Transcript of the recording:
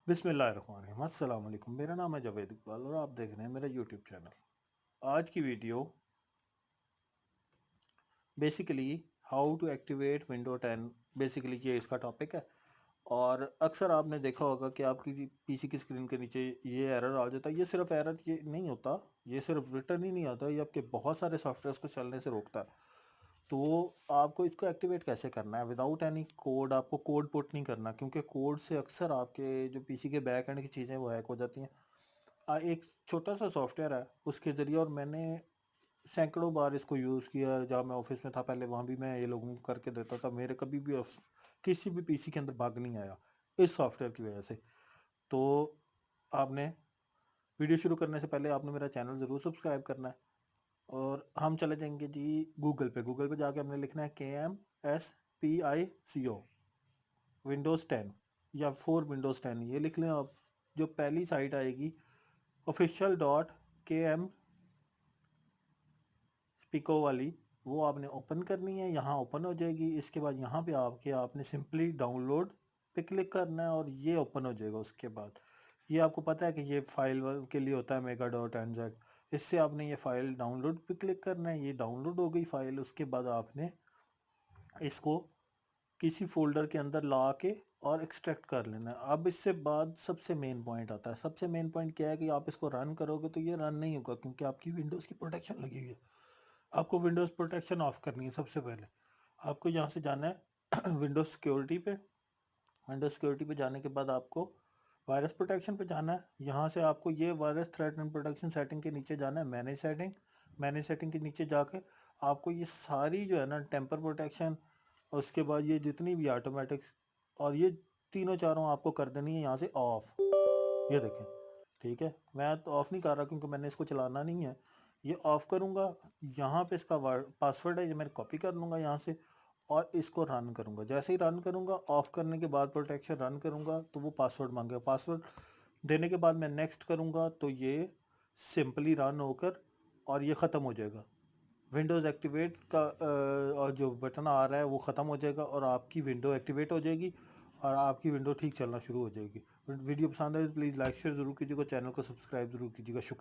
बिस्मिल्लाहिर्रहमानिर्रहीम। अस्सलाम वालेकुम। मेरा नाम है जावेद इकबाल और आप देख रहे हैं मेरा यूट्यूब चैनल। आज की video basically how to activate window 10, basically ये इसका टॉपिक है। और अक्सर आपने देखा होगा कि आपकी पीसी की स्क्रीन के नीचे ये एरर आ जाता है। ये सिर्फ एरर ये नहीं होता, ये सिर्फ रिटर्न ही नहीं आता, ये आपके बहुत सारे सॉफ्टवेयर को चलने से रोकता है। तो आपको इसको एक्टिवेट कैसे करना है विदाउट एनी कोड? आपको कोड पुट नहीं करना, क्योंकि कोड से अक्सर आपके जो पीसी के बैक एंड की चीज़ें वो हैक हो जाती हैं। एक छोटा सा सॉफ्टवेयर है उसके ज़रिए, और मैंने सैकड़ों बार इसको यूज़ किया। जब मैं ऑफिस में था पहले, वहाँ भी मैं ये लोगों को करके देता था। मेरे कभी भी किसी भी पीसी के अंदर बग नहीं आया इस सॉफ्टवेयर की वजह से। तो आपने वीडियो शुरू करने से पहले आपने मेरा चैनल ज़रूर सब्सक्राइब करना है। और हम चले जाएंगे जी गूगल पे जाके हमने लिखना है KMSPICO विंडोज़ 10 या फॉर विंडोज़ 10, ये लिख लें आप। जो पहली साइट आएगी official.km स्पीको वाली, वो आपने ओपन करनी है। यहाँ ओपन हो जाएगी। इसके बाद यहाँ पे आपने सिंपली डाउनलोड पे क्लिक करना है और ये ओपन हो जाएगा। उसके बाद ये आपको पता है कि ये फाइल के लिए होता है mega.nz। इससे आपने ये फाइल डाउनलोड पे क्लिक करना है। ये डाउनलोड हो गई फाइल। उसके बाद आपने इसको किसी फोल्डर के अंदर ला के और एक्सट्रैक्ट कर लेना है। अब इससे बाद सबसे मेन पॉइंट आता है। सबसे मेन पॉइंट क्या है कि आप इसको रन करोगे तो ये रन नहीं होगा, क्योंकि आपकी विंडोज़ की प्रोटेक्शन लगी हुई है। आपको विंडोज़ प्रोटेक्शन ऑफ करनी है। सबसे पहले आपको यहाँ से जाना है विंडोज़ सिक्योरिटी पे। विंडोज़ सिक्योरिटी पे जाने के बाद आपको वायरस प्रोटेक्शन पे जाना है। यहाँ से आपको ये virus threat and protection setting के नीचे जाना है, मैनेज सेटिंग के नीचे जाके आपको ये सारी जो है ना टेम्पर प्रोटेक्शन, उसके बाद ये जितनी भी ऑटोमेटिक, और ये तीनों चारों आपको कर देनी है यहाँ से ऑफ। ये देखें, ठीक है। मैं तो ऑफ़ नहीं कर रहा क्योंकि मैंने इसको चलाना नहीं है। ये ऑफ़ करूँगा। यहाँ पे इसका पासवर्ड है, ये मैं कॉपी कर लूँगा यहाँ से और इसको रन करूँगा। जैसे ही रन करूँगा, ऑफ़ करने के बाद प्रोटेक्शन रन करूँगा तो वो पासवर्ड मांगेगा। पासवर्ड देने के बाद मैं नेक्स्ट करूँगा तो ये सिंपली रन होकर और ये ख़त्म हो जाएगा। विंडोज़ एक्टिवेट का और जो बटन आ रहा है वो ख़त्म हो जाएगा और आपकी विंडो एक्टिवेट हो जाएगी और आपकी विंडो ठीक चलना शुरू हो जाएगी। वीडियो पसंद आए तो प्लीज़ लाइक शेयर ज़रूर कीजिएगा, चैनल को सब्सक्राइब ज़रूर कीजिएगा। शुक्रिया।